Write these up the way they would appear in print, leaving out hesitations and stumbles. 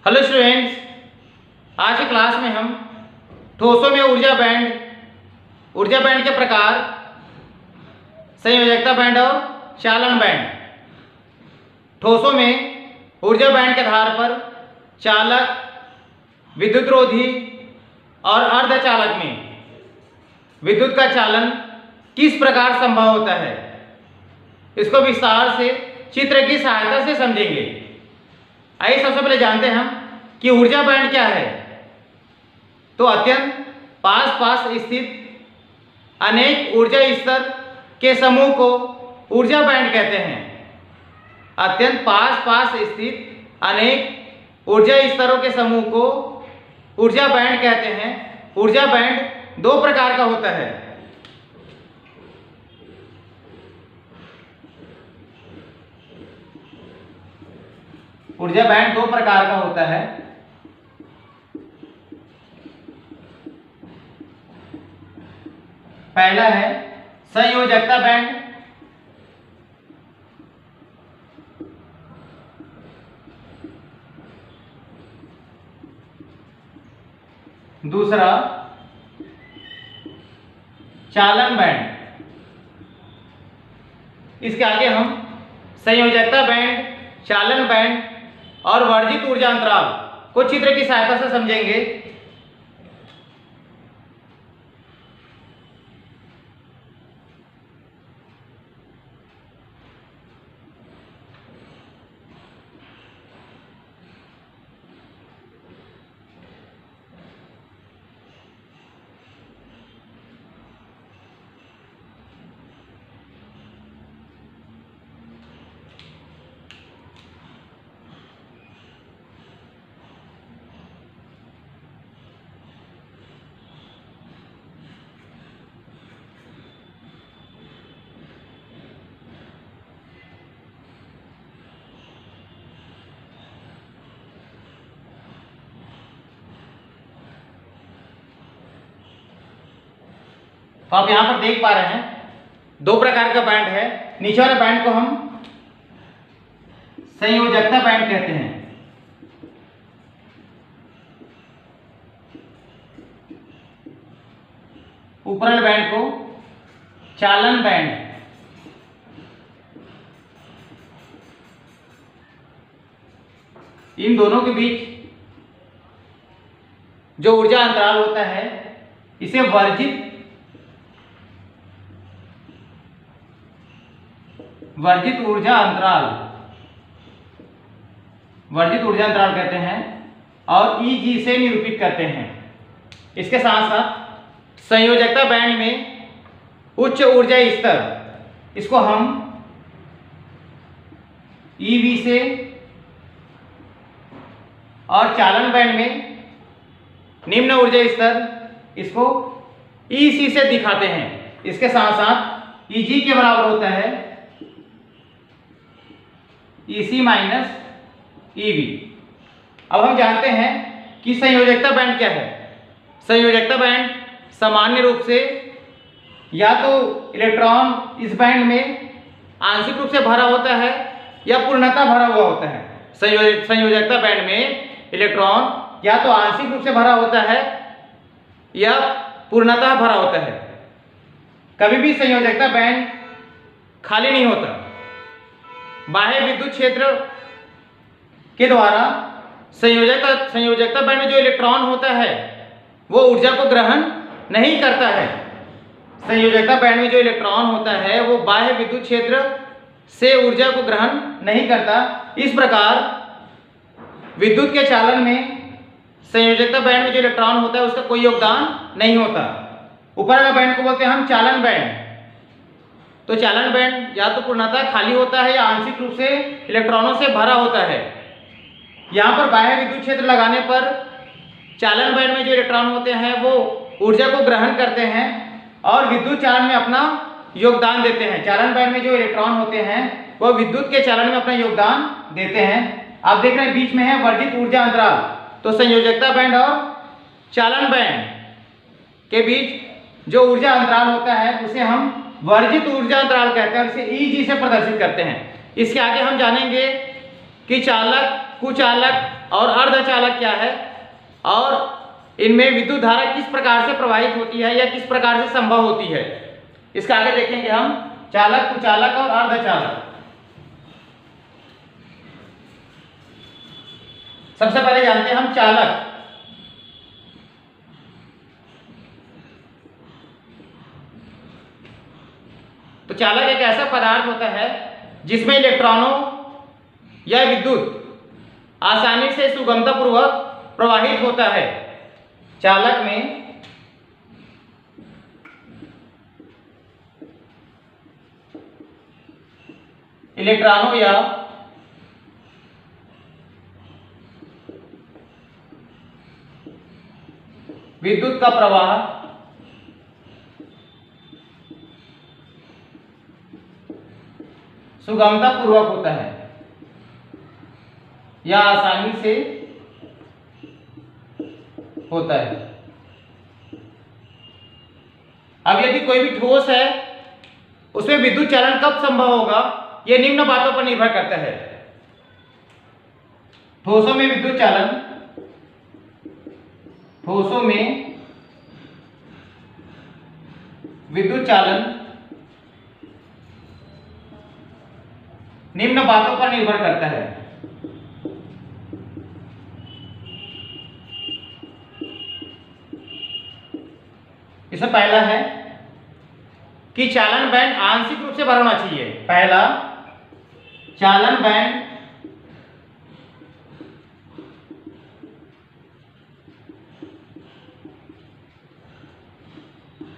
Hello students, आज की class में हम ठोसों में ऊर्जा बैंड के प्रकार, संयोजकता बैंड और चालन बैंड। ठोसों में ऊर्जा बैंड के आधार पर चालक, विद्युतरोधी और अर्धचालक में विद्युत का चालन किस प्रकार संभव होता है, इसको विस्तार से चित्र की सहायता से समझेंगे। आइए सबसे पहले जानते हैं हम कि ऊर्जा बैंड क्या है। तो अत्यंत पास स्थित अनेक ऊर्जा स्तर के समूह को ऊर्जा बैंड कहते हैं। अत्यंत पास स्थित अनेक ऊर्जा स्तरों के समूह को ऊर्जा बैंड कहते हैं। ऊर्जा बैंड दो प्रकार का होता है। ऊर्जा बैंड दो प्रकार का होता है। पहला है संयोजकता बैंड, दूसरा चालन बैंड। इसके आगे हम संयोजकता बैंड, चालन बैंड और वर्जित ऊर्जा अंतराल को चित्र की सहायता से समझेंगे। तो आप यहां पर देख पा रहे हैं दो प्रकार का बैंड है। नीचे वाले बैंड को हम संयोजकता बैंड कहते हैं। ऊपर वाले बैंड को चालन बैंड। इन दोनों के बीच जो ऊर्जा अंतराल होता है इसे वर्जित ऊर्जा अंतराल कहते हैं और Eg से निरूपित करते हैं। इसके साथ साथ संयोजकता बैंड में उच्च ऊर्जा स्तर, इसको हम Ev से, और चालन बैंड में निम्न ऊर्जा स्तर, इसको Ec से दिखाते हैं। इसके साथ साथ Eg के बराबर होता है Ec माइनस Ev। अब हम जानते हैं कि संयोजकता बैंड क्या है। संयोजकता बैंड सामान्य रूप से या तो इलेक्ट्रॉन इस बैंड में आंशिक रूप से भरा होता है या पूर्णतः भरा हुआ होता है। संयोजकता बैंड में इलेक्ट्रॉन या तो आंशिक रूप से भरा होता है या पूर्णतः भरा होता है। कभी भी संयोजकता बैंड खाली नहीं होता। बाह्य विद्युत क्षेत्र के द्वारा संयोजकता बैंड में जो इलेक्ट्रॉन होता है वो ऊर्जा को ग्रहण नहीं करता है। संयोजकता बैंड में जो इलेक्ट्रॉन होता है वो बाह्य विद्युत क्षेत्र से ऊर्जा को ग्रहण नहीं करता। इस प्रकार विद्युत के चालन में संयोजकता बैंड में जो इलेक्ट्रॉन होता है उसका कोई योगदान नहीं होता। ऊपर वाला बैंड को बोलते हैं हम चालन बैंड। तो चालन बैंड या तो पूर्णतः खाली होता है या आंशिक रूप से इलेक्ट्रॉनों से भरा होता है। यहाँ पर बाह्य विद्युत क्षेत्र लगाने पर चालन बैंड में जो इलेक्ट्रॉन होते हैं वो ऊर्जा को ग्रहण करते हैं और विद्युत चालन में अपना योगदान देते हैं। चालन बैंड में जो इलेक्ट्रॉन होते हैं वो विद्युत के चालन में अपना योगदान देते हैं। आप देख रहे हैं बीच में है वर्जित ऊर्जा अंतराल। तो संयोजकता बैंड और चालन बैंड के बीच जो ऊर्जा अंतराल होता है उसे हम वर्जित ऊर्जा अंतराल कहते हैं और इसे Eg से प्रदर्शित करते हैं। इसके आगे हम जानेंगे कि चालक कुचालक और अर्धचालक क्या है, और इनमें विद्युत धारा किस प्रकार से प्रवाहित होती है या किस प्रकार से संभव होती है, इसका आगे देखेंगे हम। चालक, कुचालक और अर्धचालक। सबसे पहले जानते हैं हम चालक। तो चालक एक ऐसा पदार्थ होता है जिसमें इलेक्ट्रॉनों या विद्युत आसानी से सुगमतापूर्वक प्रवाहित होता है। चालक में इलेक्ट्रॉनों या विद्युत का प्रवाह सुगमतापूर्वक होता है या आसानी से होता है। अब यदि कोई भी ठोस है उसमें विद्युत चालन कब संभव होगा, यह निम्न बातों पर निर्भर करता है। ठोसों में विद्युत चालन, ठोसों में विद्युत चालन निम्न बातों पर निर्भर करता है। इसमें पहला है कि चालन बैंड आंशिक रूप से भरा होना चाहिए। पहला, चालन बैंड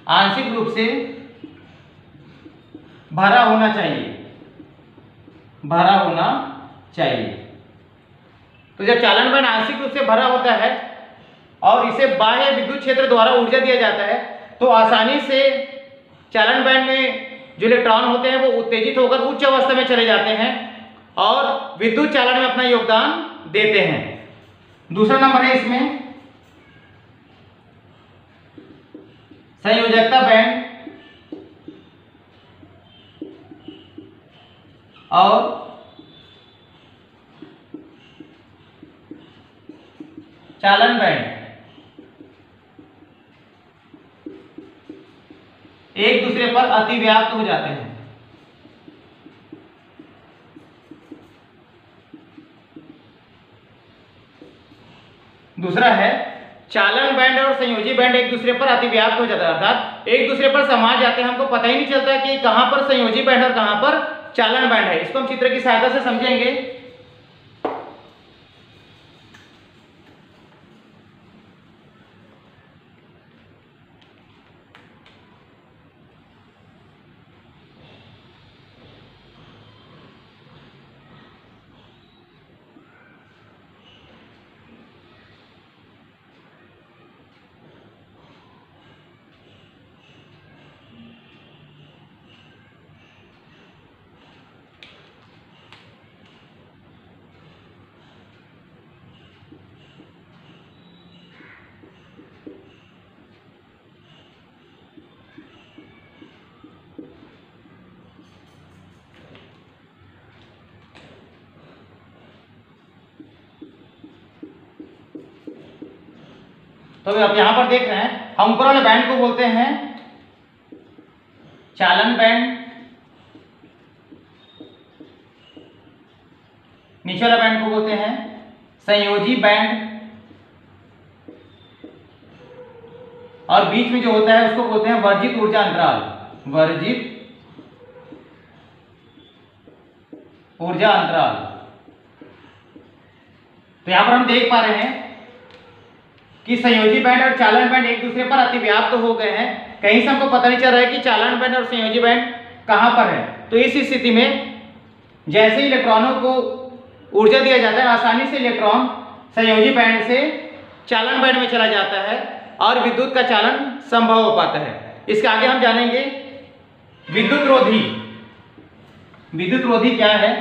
आंशिक रूप से भरा होना चाहिए, भरा होना चाहिए। तो जब चालन बैंड आंशिक रूप से भरा होता है और इसे बाह्य विद्युत क्षेत्र द्वारा ऊर्जा दिया जाता है, तो आसानी से चालन बैंड में जो इलेक्ट्रॉन होते हैं वो उत्तेजित होकर उच्च अवस्था में चले जाते हैं और विद्युत चालन में अपना योगदान देते हैं। दूसरा नंबर है इसमें संयोजकता बैंड और चालन बैंड एक दूसरे पर अतिव्याप्त हो जाते हैं। दूसरा है चालन बैंड और संयोजी बैंड एक दूसरे पर अतिव्याप्त हो जाता है, अर्थात एक दूसरे पर समा जाते हैं। हमको पता ही नहीं चलता कि कहां पर संयोजी बैंड और कहां पर चालन बैंड है। इसको हम चित्र की सहायता से समझेंगे। तो आप यहां पर देख रहे हैं, हम ऊपर वाले बैंड को बोलते हैं चालन बैंड, नीचे वाला बैंड को बोलते हैं संयोजी बैंड, और बीच में जो होता है उसको बोलते हैं वर्जित ऊर्जा अंतराल, वर्जित ऊर्जा अंतराल। तो यहां पर हम देख पा रहे हैं कि संयोजी बैंड और चालन बैंड एक दूसरे पर अतिव्याप्त हो गए हैं। कहीं से हमको पता नहीं चल रहा है कि चालन बैंड और संयोजी बैंड कहां पर है। तो इस स्थिति में जैसे इलेक्ट्रॉनों को ऊर्जा दिया जाता है, आसानी से इलेक्ट्रॉन संयोजी बैंड से चालन बैंड में चला जाता है और विद्युत का चालन संभव हो पाता है। इसके आगे हम जानेंगे विद्युत रोधी। विद्युत रोधी क्या है?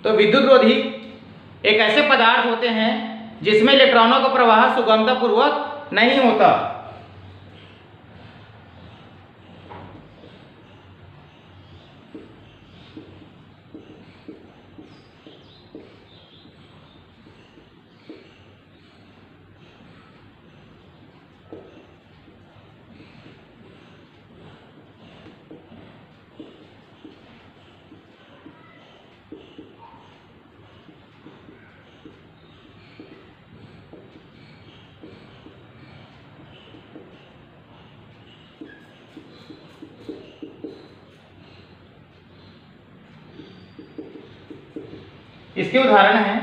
तो विद्युत रोधी एक ऐसे पदार्थ होते हैं जिसमें इलेक्ट्रॉनों का प्रवाह सुगमतापूर्वक नहीं होता। इसके उदाहरण हैं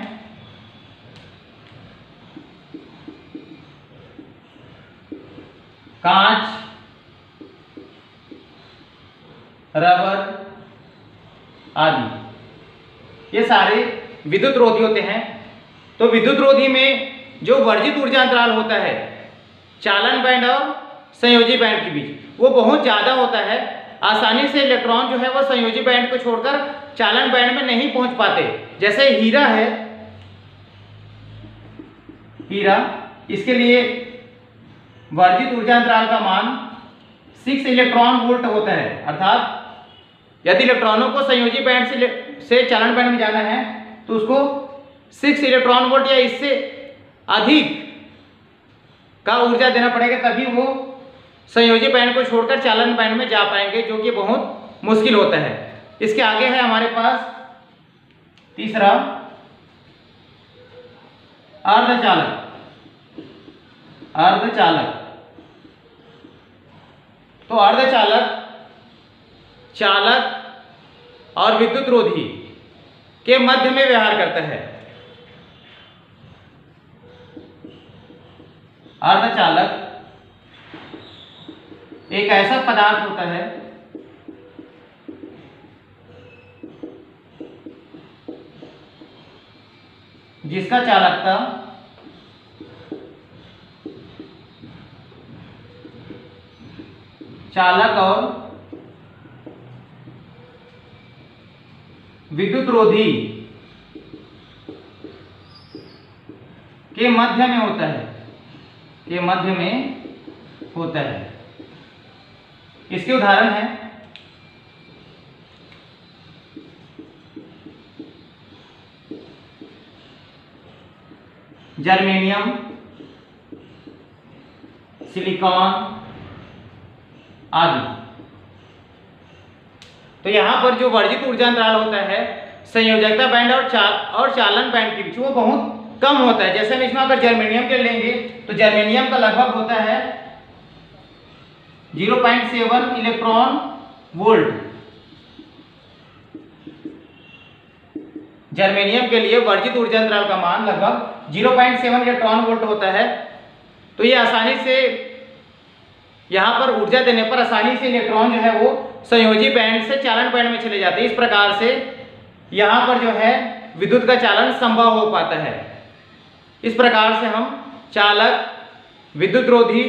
कांच, रबर आदि। ये सारे विद्युत रोधी होते हैं। तो विद्युत रोधी में जो वर्जित ऊर्जा अंतराल होता है चालन बैंड और संयोजी बैंड के बीच, वो बहुत ज़्यादा होता है। आसानी से इलेक्ट्रॉन जो है वो संयोजी बैंड को छोड़कर चालन बैंड में नहीं पहुंच पाते। जैसे हीरा है, हीरा, इसके लिए वर्जित ऊर्जा अंतराल का मान 6 इलेक्ट्रॉन वोल्ट होता है। अर्थात यदि इलेक्ट्रॉनों को संयोजी बैंड से चालन बैंड में जाना है तो उसको 6 इलेक्ट्रॉन वोल्ट या इससे अधिक का ऊर्जा देना पड़ेगा, तभी वो संयोजी बैंड को छोड़कर चालन बैंड में जा पाएंगे, जो कि बहुत मुश्किल होता है। इसके आगे है हमारे पास तीसरा अर्धचालक। अर्धचालक, तो अर्धचालक चालक और विद्युत रोधी के मध्य में व्यवहार करता है। अर्धचालक एक ऐसा पदार्थ होता है जिसका चालकता चालक और विद्युत रोधी के मध्य में होता है, के मध्य में होता है। इसके उदाहरण हैं जर्मेनियम, सिलिकॉन आदि। तो यहां पर जो वर्जित ऊर्जा अंतराल होता है संयोजकता बैंड और चालन बैंड के बीच, वो बहुत कम होता है। जैसे हम इसमें अगर जर्मेनियम के लेंगे तो जर्मेनियम का लगभग होता है 0.7 इलेक्ट्रॉन वोल्ट। जर्मेनियम के लिए वर्जित ऊर्जा अंतराल का मान लगभग 0.7 इलेक्ट्रॉन वोल्ट होता है। तो ये आसानी से यहाँ पर ऊर्जा देने पर आसानी से इलेक्ट्रॉन जो है वो संयोजी बैंड से चालन बैंड में चले जाते हैं। इस प्रकार से यहाँ पर जो है विद्युत का चालन संभव हो पाता है। इस प्रकार से हम चालक, विद्युत रोधी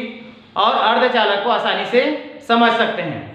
और अर्धचालक को आसानी से समझ सकते हैं।